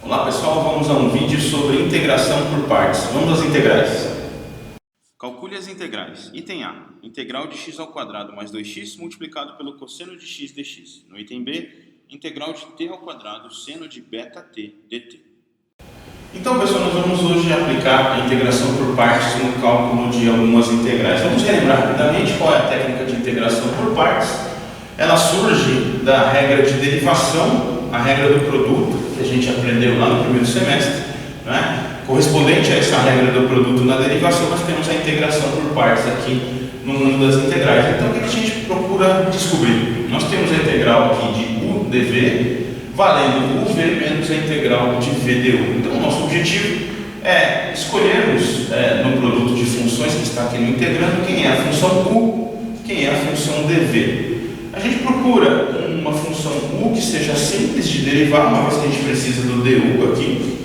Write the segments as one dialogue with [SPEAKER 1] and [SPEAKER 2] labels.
[SPEAKER 1] Olá pessoal, vamos a um vídeo sobre integração por partes. Vamos às integrais. Calcule as integrais. Item A, integral de x ao quadrado mais 2x multiplicado pelo cosseno de x dx. No item B, integral de t ao quadrado seno de beta t dt. Então pessoal, nós vamos hoje aplicar a integração por partes no cálculo de algumas integrais. Vamos relembrar rapidamente qual é a técnica de integração por partes. Ela surge da regra de derivação, a regra do produto, que a gente aprendeu lá no primeiro semestre, né? Correspondente a essa regra do produto na derivação, nós temos a integração por partes aqui no mundo das integrais. Então, o que a gente procura descobrir? Nós temos a integral aqui de u dv, valendo uv menos a integral de v du. Então, o nosso objetivo é escolhermos no produto de funções que está aqui no integrando quem é a função u, quem é a função dv. A gente procura uma função u que seja simples de derivar, uma vez que a gente precisa do du aqui.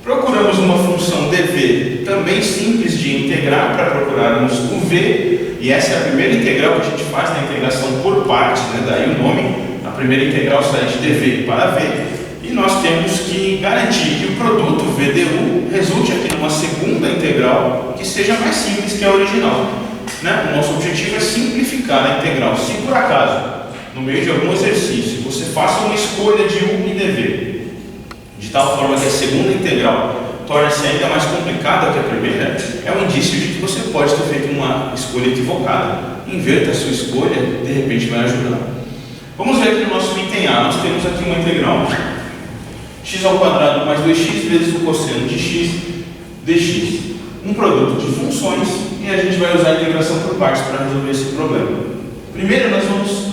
[SPEAKER 1] Procuramos uma função dv também simples de integrar para procurarmos o v, e essa é a primeira integral que a gente faz na integração por partes, né? Daí o nome, a primeira integral sai de dv para v, e nós temos que garantir que o produto v du resulte aqui numa segunda integral que seja mais simples que a original, né? O nosso objetivo é simplificar a integral. Se por acaso, no meio de algum exercício, você faça uma escolha de u e dv, de tal forma que a segunda integral torna-se ainda mais complicada que a primeira, é um indício de que você pode ter feito uma escolha equivocada. Inverta a sua escolha, de repente vai ajudar. Vamos ver aqui no nosso item A. Nós temos aqui uma integral x ao quadrado mais 2x vezes o cosseno de x dx. Um produto de funções, e a gente vai usar a integração por partes para resolver esse problema. Primeiro nós vamos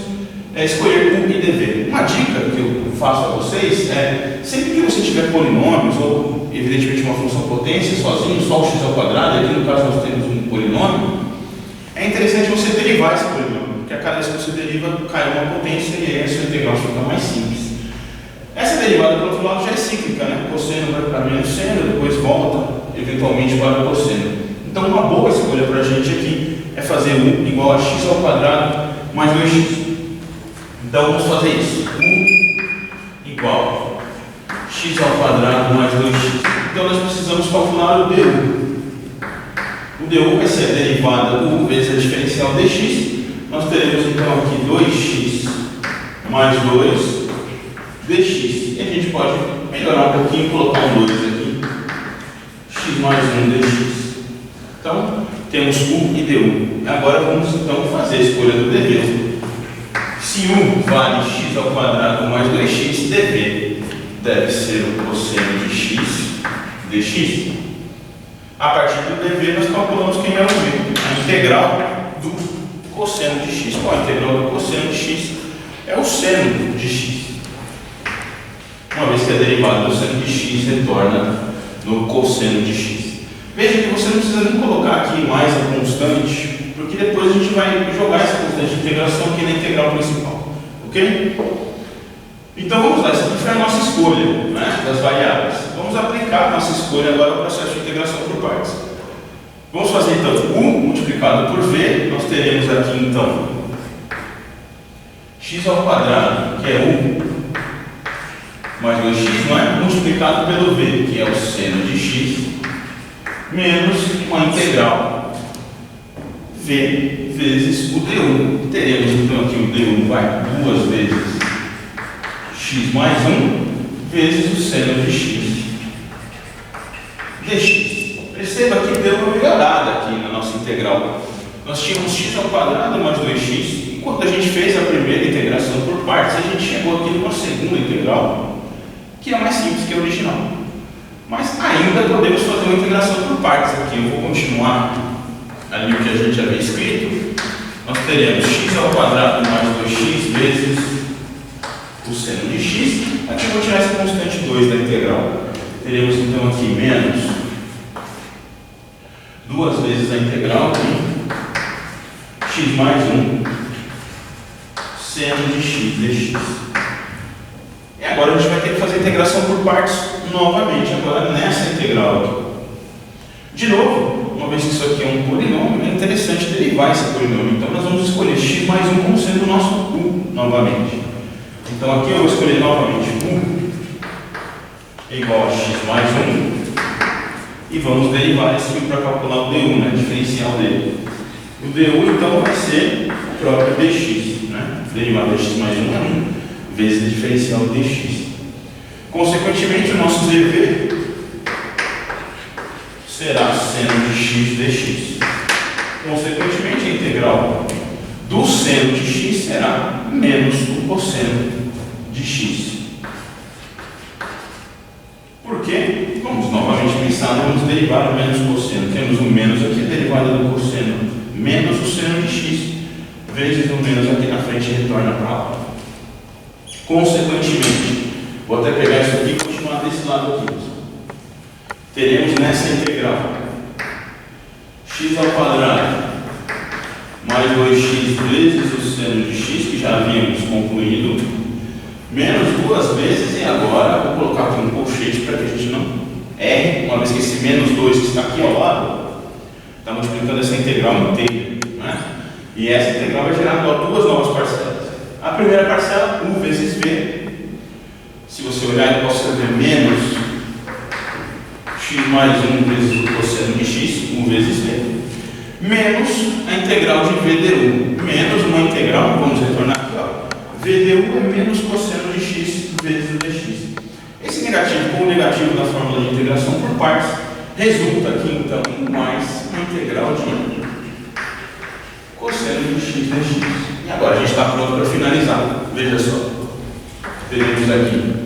[SPEAKER 1] escolher u e dv. Uma dica que eu faço a vocês é, sempre que você tiver polinômios, ou evidentemente uma função potência sozinho, só o x ao quadrado, aqui no caso nós temos um polinômio, é interessante você derivar esse polinômio, porque a cada vez que você deriva, cai uma potência e aí a sua integral fica mais simples. Essa derivada, por outro lado, já é cíclica, né? O cosseno vai para menos seno, depois volta eventualmente para o cosseno. Então uma boa escolha para a gente aqui é fazer u igual a x ao quadrado mais 2x. Então vamos fazer isso. U igual x ao quadrado mais 2x. Então nós precisamos calcular o du. O du vai ser a derivada u vezes a diferencial dx. Nós teremos então aqui 2x mais 2 dx. E a gente pode melhorar um pouquinho e colocar um 2 aqui. X mais 1 dx. Então temos u e du. Agora vamos então fazer a escolha do dv. Se u vale x ao quadrado mais 2x, dv deve ser o cosseno de x dx. A partir do dv, nós calculamos quem é o v, a integral do cosseno de x. Qual a integral do cosseno de x? É o seno de x. Uma vez que a derivada do seno de x retorna no cosseno de x. Veja que você não precisa nem colocar aqui mais a constante, porque depois a gente vai jogar essa constante de integração aqui na integral principal, ok? Então vamos lá, essa aqui foi a nossa escolha, né, das variáveis. Vamos aplicar a nossa escolha agora ao processo de integração por partes. Vamos fazer então u multiplicado por v, nós teremos aqui então x ao quadrado, que é u, mais 2x, não é? Multiplicado pelo v, que é o seno de x, menos uma integral v vezes o du. Teremos então aqui o du vai duas vezes x mais 1 vezes o seno de x dx. Perceba que deu uma melhorada aqui na nossa integral. Nós tínhamos x ao quadrado mais 2x. Enquanto a gente fez a primeira integração por partes, a gente chegou aqui numa segunda integral, que é mais simples que a original. Mas ainda podemos fazer uma integração por partes aqui. Eu vou continuar ali o que a gente havia escrito. Nós teremos x ao quadrado mais 2x vezes o seno de x. Aqui eu vou tirar essa constante 2 da integral. Teremos então aqui menos duas vezes a integral de x mais 1 seno de x dx. E agora a gente vai ter que fazer a integração por partes novamente, agora nessa integral aqui. De novo, uma vez que isso aqui é um polinômio, é interessante derivar esse polinômio. Então nós vamos escolher x mais 1 como sendo o nosso u novamente. Então aqui eu vou escolher novamente u é igual a x mais 1 e vamos derivar esse u para calcular o du, né, diferencial dele. O du então vai ser o próprio dx, né? Derivado de x mais 1 é 1 vezes o diferencial dx. Consequentemente, o nosso dv será seno de x dx. Consequentemente, a integral do seno de x será menos o cosseno de x. Por quê? Vamos novamente pensar, vamos derivar o menos cosseno. Temos o menos aqui, a derivada do cosseno menos o seno de x, vezes o menos aqui na frente retorna para lá. Consequentemente, vou até pegar isso aqui e continuar desse lado aqui. Teremos nessa integral x ao quadrado mais 2x vezes o seno de x, que já havíamos concluído, menos duas vezes, e agora vou colocar aqui um colchete para que a gente não erre, uma vez que esse menos 2 que está aqui ao lado está multiplicando essa integral inteira, né? E essa integral vai gerar duas novas parcelas. A primeira parcela, u vezes v. Se você olhar, eu posso escrever menos x mais 1 vezes o cosseno de x, u vezes v, menos a integral de v du, menos uma integral, vamos retornar aqui, ó, v du é menos cosseno de x vezes o dx. Esse negativo com o negativo da fórmula de integração por partes resulta aqui, então, em mais uma integral de cosseno de x dx. E agora a gente está pronto para finalizar. Veja só. Teremos aqui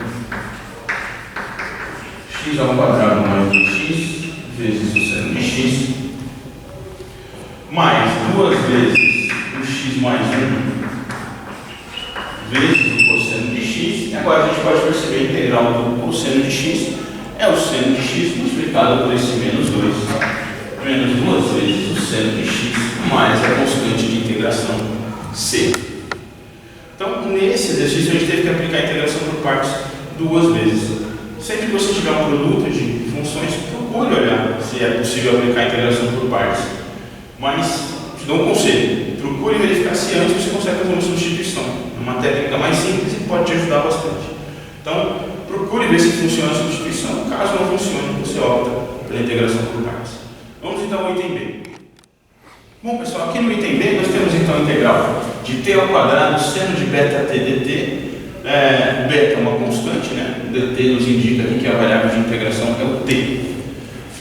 [SPEAKER 1] x ao quadrado mais 2x vezes o seno de x, mais duas vezes o x mais 1 vezes o cosseno de x. E agora a gente pode perceber a integral do cosseno de x é o seno de x multiplicado por esse menos 2, menos duas vezes o seno de x, mais a constante de integração c. Então, nesse exercício, a gente teve que aplicar a integração por partes duas vezes. Sempre que você tiver um produto de funções, procure olhar se é possível aplicar a integração por partes. Mas, te dou um conselho, procure verificar se antes você consegue fazer uma substituição. É uma técnica mais simples e pode te ajudar bastante. Então, procure ver se funciona a substituição. Caso não funcione, você opta pela integração por partes. Vamos então ao item B. Bom, pessoal, aqui no item B nós temos então a integral de t ao quadrado seno de beta t dt. Beta é uma constante, né? O dt nos indica aqui que a variável de integração é o t.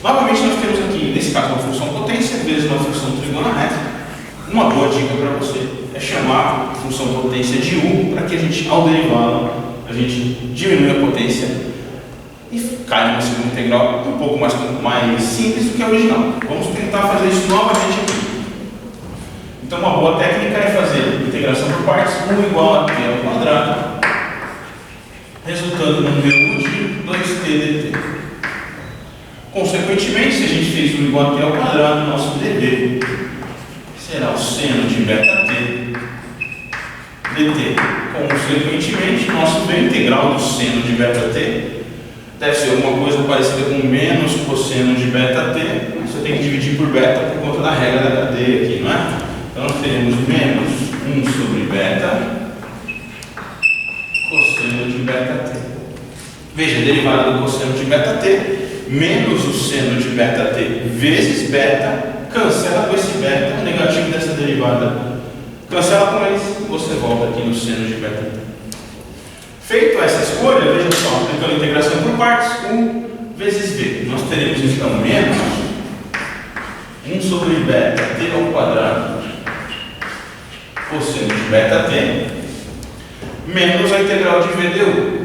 [SPEAKER 1] Novamente nós temos aqui, nesse caso, uma função potência vezes uma função trigonométrica. Uma boa dica para você é chamar a função potência de u, para que a gente, ao derivá-la, a gente diminui a potência e cai numa segunda integral um pouco mais simples do que a original. Vamos tentar fazer isso novamente aqui. Então, uma boa técnica é fazer integração por partes, u igual a t ao quadrado, resultando num du de 2t dt. Consequentemente, se a gente fez u igual a t ao quadrado, nosso dv será o seno de beta t dt. Consequentemente, nosso v integral do seno de beta t deve ser alguma coisa parecida com menos cosseno de beta t. Você tem que dividir por beta por conta da regra da cadeia aqui, não é? Então, nós teremos menos 1 sobre beta cosseno de beta t. Veja, a derivada do cosseno de beta t menos o seno de beta t vezes beta, cancela com esse beta, o negativo dessa derivada cancela com eles, e você volta aqui no seno de beta t. Feito essa escolha, veja só, aplicando a integração por partes, u vezes v. Nós teremos então menos 1 sobre beta t ao quadrado cosseno de beta t menos a integral de v du.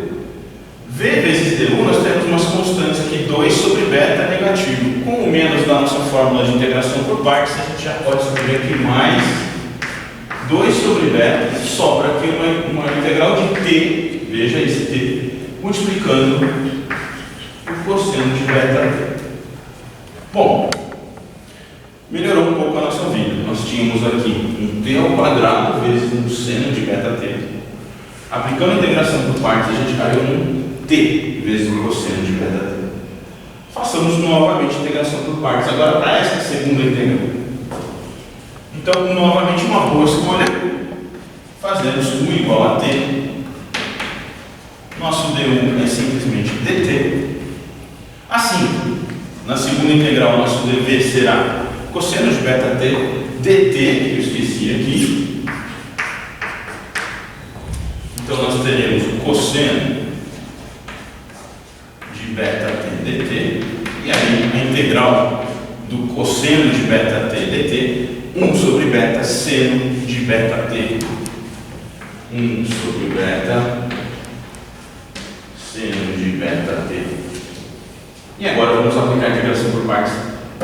[SPEAKER 1] V vezes du, nós temos umas constantes aqui, 2 sobre beta negativo. Com o menos da nossa fórmula de integração por partes, a gente já pode escrever aqui mais 2 sobre beta, sobra aqui uma integral de t, veja esse t, multiplicando o cosseno de beta t. Bom, melhorou um pouco a nossa vida. Nós tínhamos aqui um t ao quadrado vezes um seno de beta t. Aplicando a integração por partes, a gente caiu num t vezes o cosseno de beta t. Façamos novamente a integração por partes, agora para essa segunda integral. Então, novamente, uma boa escolha. Fazemos u igual a t Nosso du é simplesmente dt. Assim, na segunda integral, nosso dv será cosseno de beta t dt, que eu esqueci aqui. Então, nós teremos o cosseno de beta t dt, e aí a integral do cosseno de beta t dt, 1 sobre beta seno de beta t. 1 sobre beta seno de beta t. E agora vamos aplicar a integração por partes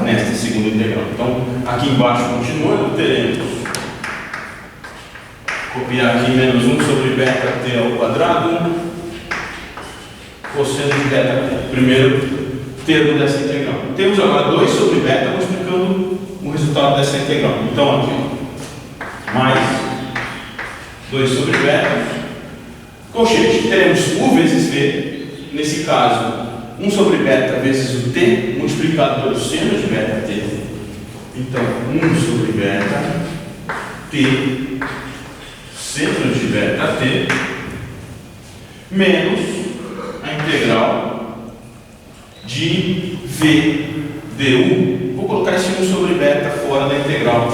[SPEAKER 1] nesta segunda integral. Então, aqui embaixo, continuando, teremos, copiar aqui, menos 1 sobre beta t ao quadrado, cosseno de beta t. Primeiro termo dessa integral. Temos agora 2 sobre beta multiplicando o resultado dessa integral. Então, aqui, ó, mais 2 sobre beta, colchete, teremos u vezes v, nesse caso, 1 sobre beta vezes o t, multiplicado pelo seno de beta t. Então, 1 sobre beta t, seno de beta t, menos a integral de v du. Vou colocar esse 1 sobre beta fora da integral.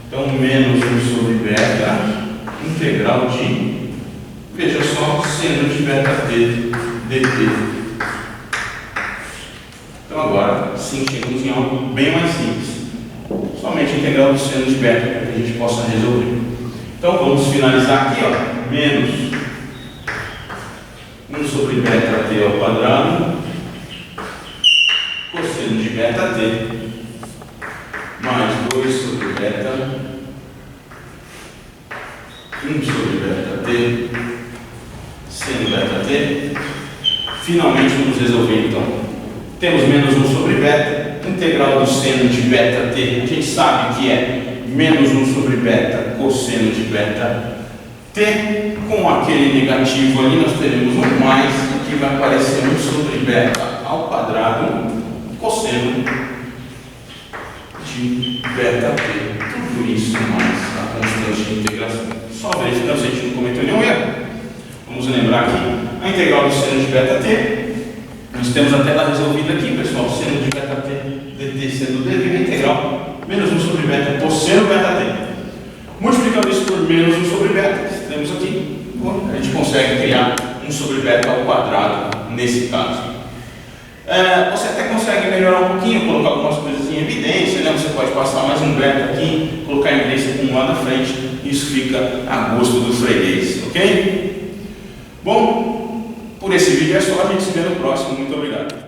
[SPEAKER 1] Então, menos 1 sobre beta, integral de, veja só, seno de beta t dt. Então agora sim chegamos em algo bem mais simples. Somente a integral do seno de beta para que a gente possa resolver. Então vamos finalizar aqui, ó, menos 1 sobre beta t ao quadrado, cosseno de beta t, mais 2 sobre beta, 1 sobre beta t, seno beta t. Finalmente vamos resolver então. Temos menos 1 sobre beta, integral do seno de beta t, a gente sabe que é menos 1 sobre beta cosseno de beta t, com aquele negativo ali nós teremos um mais, aqui vai aparecer 1 sobre beta ao quadrado, cosseno de beta t, tudo isso mais a constante de integração. Só verificando se a gente não cometeu nenhum erro. Vamos lembrar aqui a integral do seno de beta t. Nós temos a tela resolvida aqui, pessoal. Seno de beta t dt sendo dv, a integral menos 1 sobre beta cosseno beta t. Multiplicando isso por menos 1 sobre beta, que temos aqui, bom, a gente consegue criar 1 sobre beta ao quadrado nesse caso. Você até consegue melhorar um pouquinho, colocar algumas coisas em evidência, né? Você pode passar mais um beta aqui, colocar em evidência com um lá na frente, isso fica a gosto do freguês, ok? Bom, por esse vídeo é só, a gente se vê no próximo. Muito obrigado.